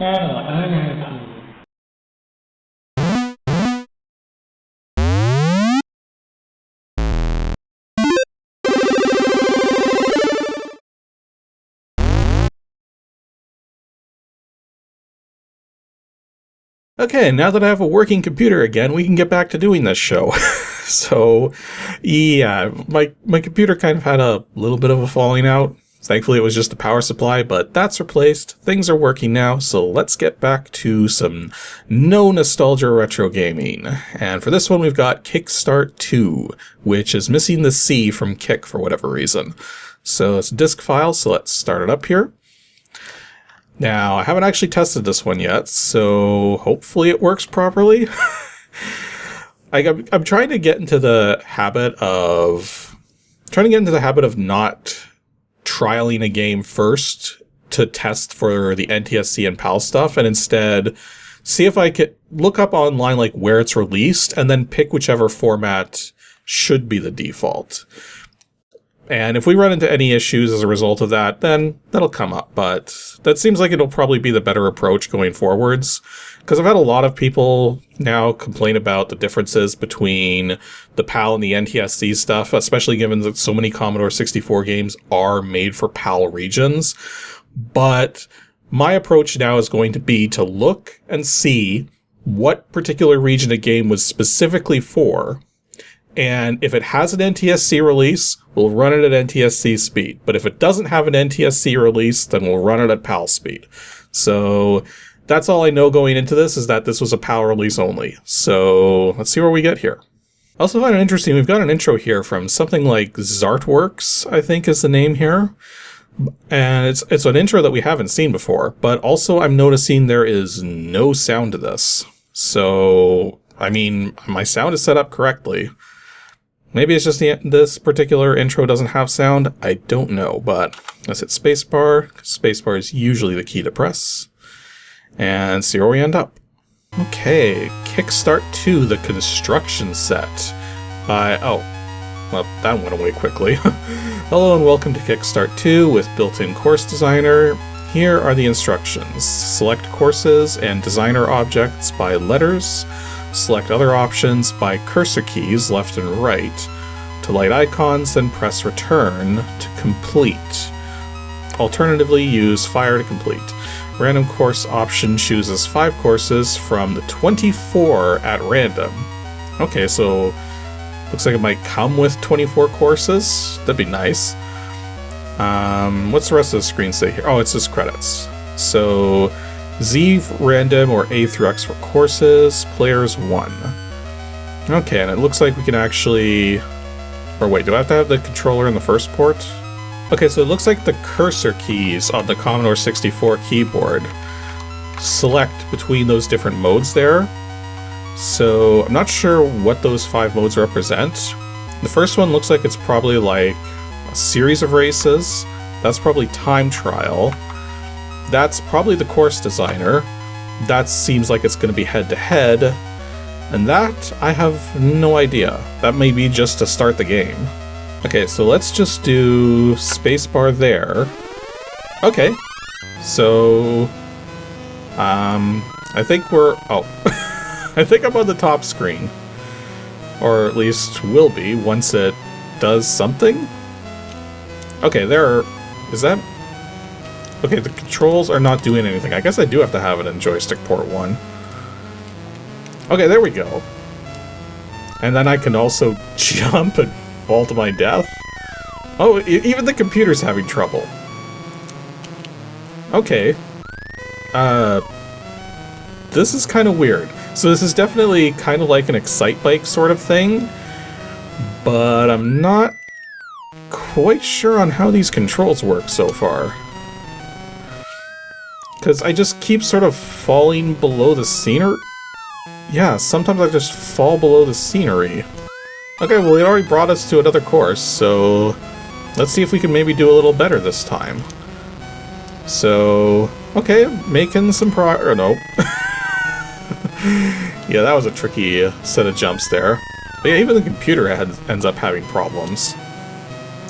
NNRG. Okay, now that I have a working computer again, we can get back to doing this show. So, yeah, my computer kind of had a little bit of a falling out. Thankfully, it was just the power supply, but that's replaced. Things are working now, so let's get back to some no nostalgia retro gaming. And for this one, we've got Kikstart 2, which is missing the C from Kick for whatever reason. So it's a disk file, so let's start it up here. Now, I haven't actually tested this one yet, so hopefully it works properly. I'm trying to get into the habit of not trialing a game first to test for the NTSC and PAL stuff, and instead see if I could look up online like where it's released and then pick whichever format should be the default. And if we run into any issues as a result of that, then that'll come up. But that seems like it'll probably be the better approach going forwards. Because I've had a lot of people now complain about the differences between the PAL and the NTSC stuff, especially given that so many Commodore 64 games are made for PAL regions. But my approach now is going to be to look and see what particular region a game was specifically for. And if it has an NTSC release, we'll run it at NTSC speed. But if it doesn't have an NTSC release, then we'll run it at PAL speed. So that's all I know going into this, is that this was a PAL release only. So let's see where we get here. I also find it interesting, we've got an intro here from something like Zartworks, I think is the name here. And it's an intro that we haven't seen before. But also I'm noticing there is no sound to this. So, I mean, my sound is set up correctly. Maybe it's just this particular intro doesn't have sound. I don't know, but let's hit spacebar. Spacebar is usually the key to press. And see where we end up. Okay, Kikstart 2, the construction set. Oh, well, that went away quickly. Hello and welcome to Kikstart 2 with built-in course designer. Here are the instructions. Select courses and designer objects by letters. Select other options by cursor keys left and right. To light icons, then press return to complete. Alternatively, use fire to complete. Random course option chooses 5 courses from the 24 at random. Okay, so looks like it might come with 24 courses. That'd be nice. What's the rest of the screen say here? Oh, it says credits. So Z random or A through X for courses, players 1. Okay, and it looks like we can actually... Or wait, do I have to have the controller in the first port? Okay, so it looks like the cursor keys on the Commodore 64 keyboard select between those different modes there. So I'm not sure what those 5 modes represent. The first one looks like it's probably like a series of races. That's probably time trial. That's probably the course designer. That seems like it's going to be head-to-head. And that, I have no idea. That may be just to start the game. Okay, so let's just do spacebar there. Okay. So... I think we're... Oh. I think I'm on the top screen. Or at least will be once it does something. Okay, is that... Okay, the controls are not doing anything. I guess I do have to have it in joystick port 1. Okay, there we go. And then I can also jump and fall to my death. Oh, even the computer's having trouble. Okay. This is kind of weird. So this is definitely kind of like an Excitebike sort of thing. But I'm not quite sure on how these controls work so far. Because I just keep sort of falling below the scenery. Yeah, sometimes I just fall below the scenery. Okay, well, it already brought us to another course, so let's see if we can maybe do a little better this time. So, okay, making some or no. Yeah, that was a tricky set of jumps there. But yeah, even the computer ends up having problems.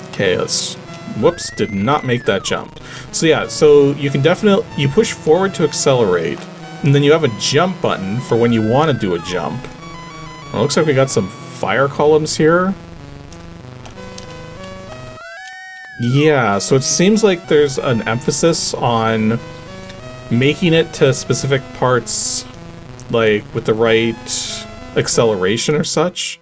Okay, let's Whoops, did not make that jump. So yeah, so you can definitely, you push forward to accelerate, and then you have a jump button for when you want to do a jump. Well, it looks like we got some fire columns here. Yeah, so it seems like there's an emphasis on making it to specific parts, like with the right acceleration or such.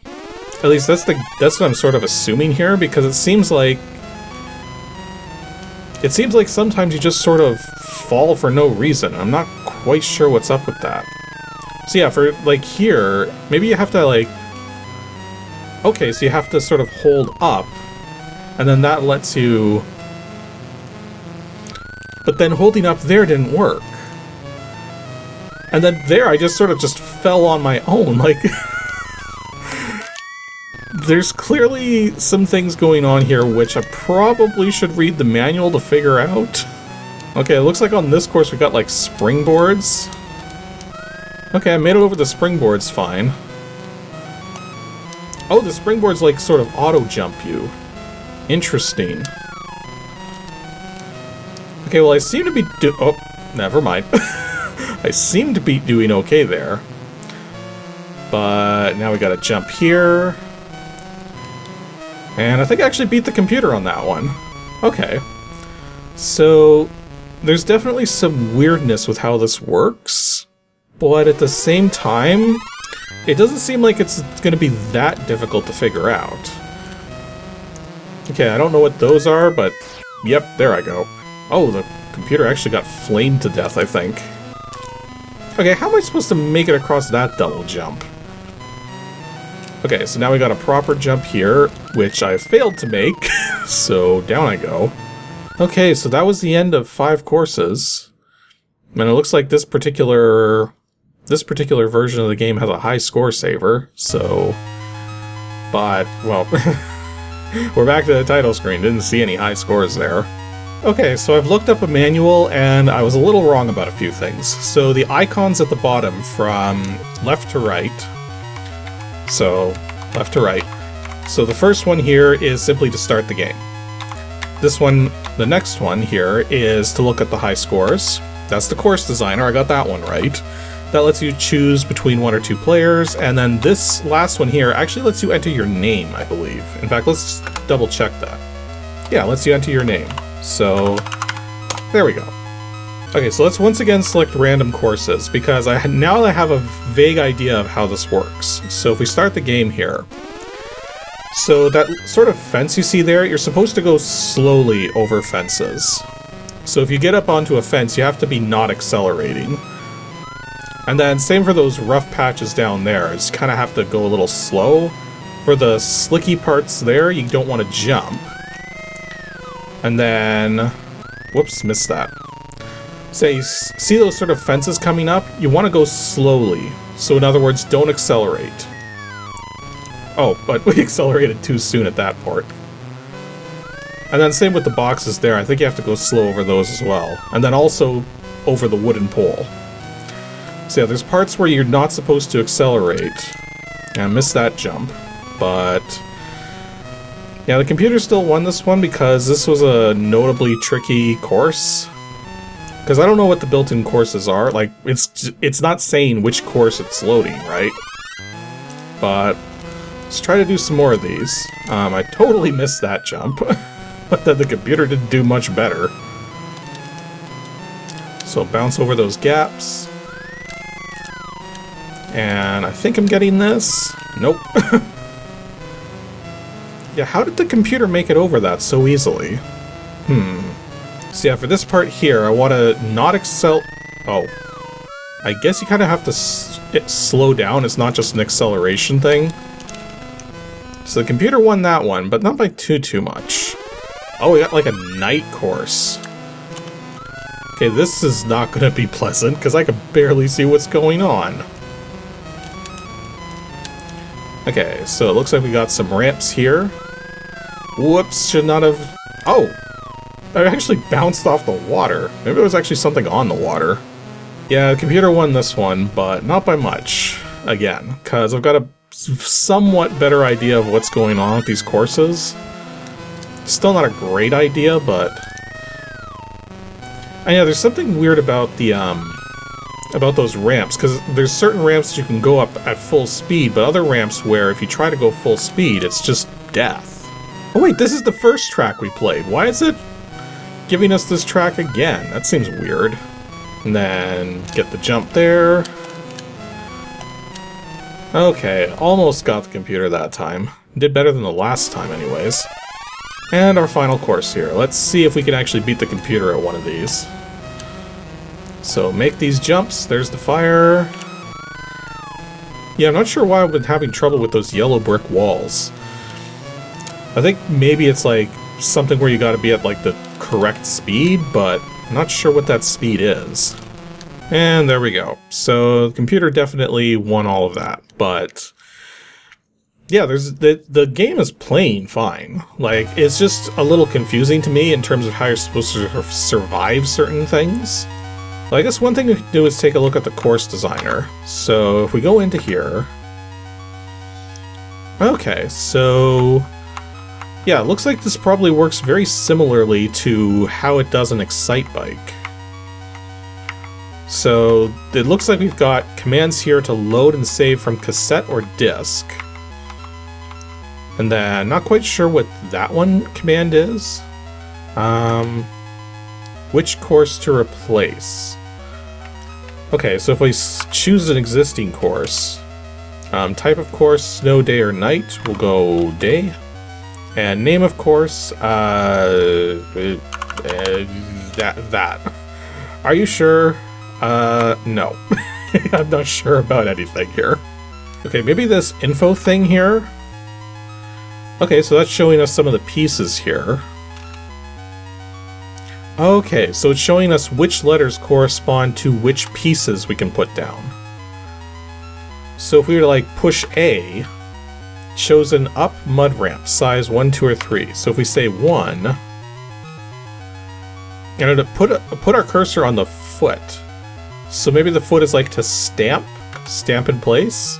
At least that's what I'm sort of assuming here, because it seems like sometimes you just sort of fall for no reason. I'm not quite sure what's up with that. So yeah, for like here, maybe you have to like, okay, so you have to sort of hold up, and then that lets you, but then holding up there didn't work. And then there I just sort of just fell on my own, like there's clearly some things going on here which I probably should read the manual to figure out. Okay, it looks like on this course we got like springboards. Okay, I made it over the springboards fine. Oh, the springboards like sort of auto jump you. Interesting. Okay, well I seem to be oh, never mind. I seem to be doing okay there. But now we gotta jump here. And I think I actually beat the computer on that one. Okay. So, there's definitely some weirdness with how this works, but at the same time, it doesn't seem like it's going to be that difficult to figure out. Okay, I don't know what those are, but yep, there I go. Oh, the computer actually got flamed to death, I think. Okay, how am I supposed to make it across that double jump? Okay, so now we got a proper jump here, which I failed to make, so down I go. Okay, so that was the end of 5 courses. And it looks like this particular version of the game has a high score saver, so... But, well, we're back to the title screen, didn't see any high scores there. Okay, so I've looked up a manual, and I was a little wrong about a few things. So the icons at the bottom from left to right... So, left to right. So the first one here is simply to start the game. This one, the next one here, is to look at the high scores. That's the course designer, I got that one right. That lets you choose between 1 or 2 players, and then this last one here actually lets you enter your name, I believe. In fact, let's double check that. Yeah, it lets you enter your name. So, there we go. Okay, so let's once again select random courses, because now I have a vague idea of how this works. So if we start the game here, so that sort of fence you see there, you're supposed to go slowly over fences. So if you get up onto a fence, you have to be not accelerating. And then same for those rough patches down there, you just kind of have to go a little slow. For the slicky parts there, you don't want to jump. And then, whoops, missed that. So you see those sort of fences coming up? You want to go slowly. So in other words, don't accelerate. Oh, but we accelerated too soon at that part. And then same with the boxes there. I think you have to go slow over those as well. And then also over the wooden pole. So yeah, there's parts where you're not supposed to accelerate. And I missed that jump. But yeah, the computer still won this one because this was a notably tricky course. Because I don't know what the built-in courses are. Like, it's not saying which course it's loading, right? But let's try to do some more of these. I totally missed that jump. But then the computer didn't do much better. So bounce over those gaps. And I think I'm getting this. Nope. Yeah, how did the computer make it over that so easily? So yeah, for this part here, I want to not Oh. I guess you kind of have to slow down. It's not just an acceleration thing. So the computer won that one, but not by too much. Oh, we got like a night course. Okay, this is not going to be pleasant, because I can barely see what's going on. Okay, so it looks like we got some ramps here. Whoops, should not have... Oh! I actually bounced off the water. Maybe there was actually something on the water. Yeah, the computer won this one, but not by much. Again, because I've got a somewhat better idea of what's going on with these courses. Still not a great idea, but... And yeah, there's something weird about the, about those ramps, because there's certain ramps that you can go up at full speed, but other ramps where if you try to go full speed, it's just death. Oh wait, this is the first track we played. Why is it giving us this track again? That seems weird. And then get the jump there. Okay, almost got the computer that time. Did better than the last time anyways. And our final course here. Let's see if we can actually beat the computer at one of these. So make these jumps. There's the fire. Yeah, I'm not sure why I've been having trouble with those yellow brick walls. I think maybe it's like something where you gotta be at like the correct speed, but I'm not sure what that speed is. And there we go. So the computer definitely won all of that, but... Yeah, the game is playing fine. Like, it's just a little confusing to me in terms of how you're supposed to survive certain things. Well, I guess one thing we can do is take a look at the course designer. So if we go into here... Okay, so... Yeah, it looks like this probably works very similarly to how it does in Excitebike. So it looks like we've got commands here to load and save from cassette or disk. And then, not quite sure what that one command is. Which course to replace? Okay, so if we choose an existing course, type of course, snow, day, or night, we'll go day. And name of course, that. Are you sure? No. I'm not sure about anything here. Okay, maybe this info thing here? Okay, so that's showing us some of the pieces here. Okay, so it's showing us which letters correspond to which pieces we can put down. So if we were to like push A, it shows an up mud ramp, size 1, 2, or 3. So if we say 1, and to put our cursor on the foot. So maybe the foot is like to stamp in place?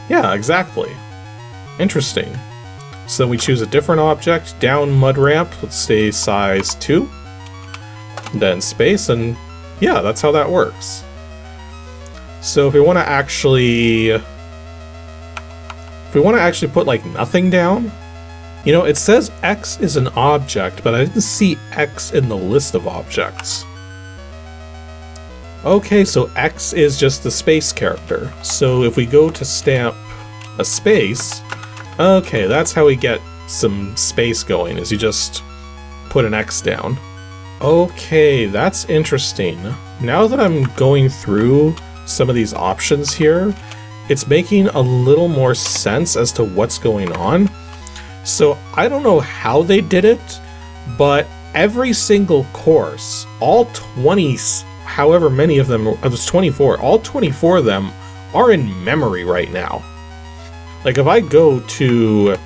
Yeah, exactly. Interesting. So then we choose a different object, down mud ramp, let's say size 2, then space, and yeah, that's how that works. So if we want to actually put like nothing down, you know, it says X is an object, but I didn't see X in the list of objects. Okay, so X is just the space character. So if we go to stamp a space, okay, that's how we get some space going, is you just put an X down. Okay, that's interesting. Now that I'm going through some of these options here, it's making a little more sense as to what's going on. So I don't know how they did it, but every single course, all 20, however many of them, it was 24, all 24 of them are in memory right now. Like if I go to,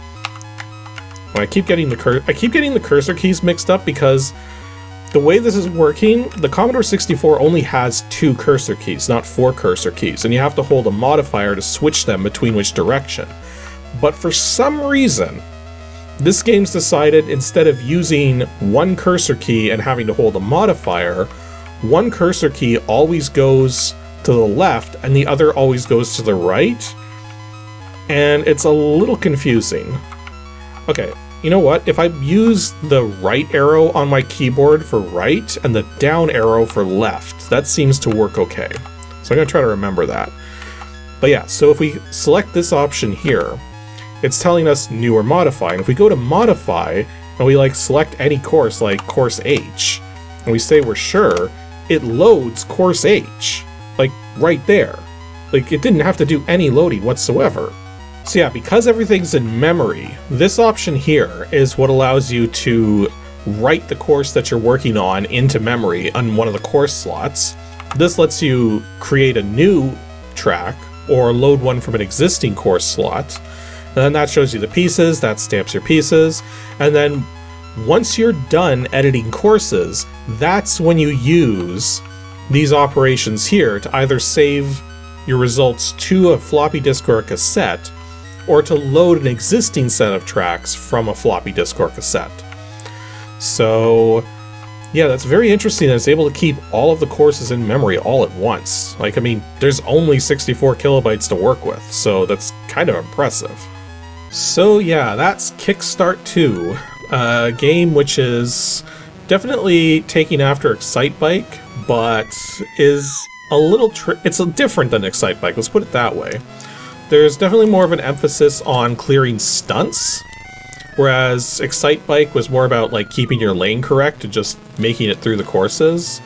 I keep getting the cursor keys mixed up because the way this is working, the Commodore 64 only has 2 cursor keys, not 4 cursor keys, and you have to hold a modifier to switch them between which direction. But for some reason, this game's decided instead of using 1 cursor key and having to hold a modifier, 1 cursor key always goes to the left and the other always goes to the right. And it's a little confusing. Okay, you know what? If I use the right arrow on my keyboard for right and the down arrow for left, that seems to work okay. So I'm going to try to remember that. But yeah, so if we select this option here, it's telling us new or modify. And if we go to modify and we like select any course like course H, and we say we're sure, it loads course H, like right there. Like it didn't have to do any loading whatsoever. So yeah, because everything's in memory, this option here is what allows you to write the course that you're working on into memory on one of the course slots. This lets you create a new track or load one from an existing course slot. And then that shows you the pieces, that stamps your pieces, and then once you're done editing courses, that's when you use these operations here to either save your results to a floppy disk or a cassette, or to load an existing set of tracks from a floppy disk or cassette. So yeah, that's very interesting that it's able to keep all of the courses in memory all at once. Like, I mean, there's only 64 kilobytes to work with, so that's kind of impressive. So yeah, that's Kikstart 2, a game which is definitely taking after Excitebike, but is a little it's different than Excitebike, let's put it that way. There's definitely more of an emphasis on clearing stunts, whereas Excitebike was more about like keeping your lane correct and just making it through the courses.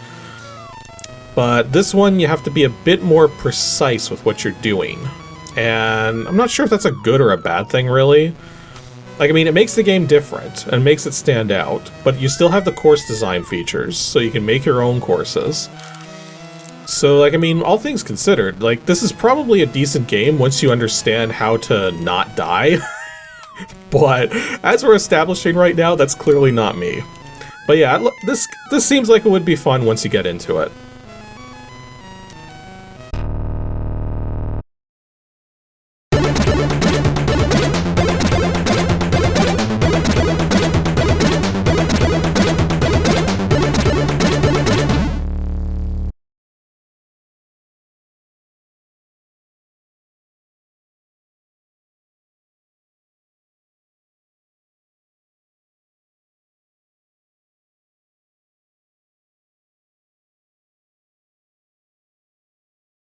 But this one you have to be a bit more precise with what you're doing. And I'm not sure if that's a good or a bad thing, really. Like, I mean, it makes the game different and makes it stand out, but you still have the course design features, so you can make your own courses. So, like, I mean, all things considered, like, this is probably a decent game once you understand how to not die. But as we're establishing right now, that's clearly not me. But yeah, this seems like it would be fun once you get into it.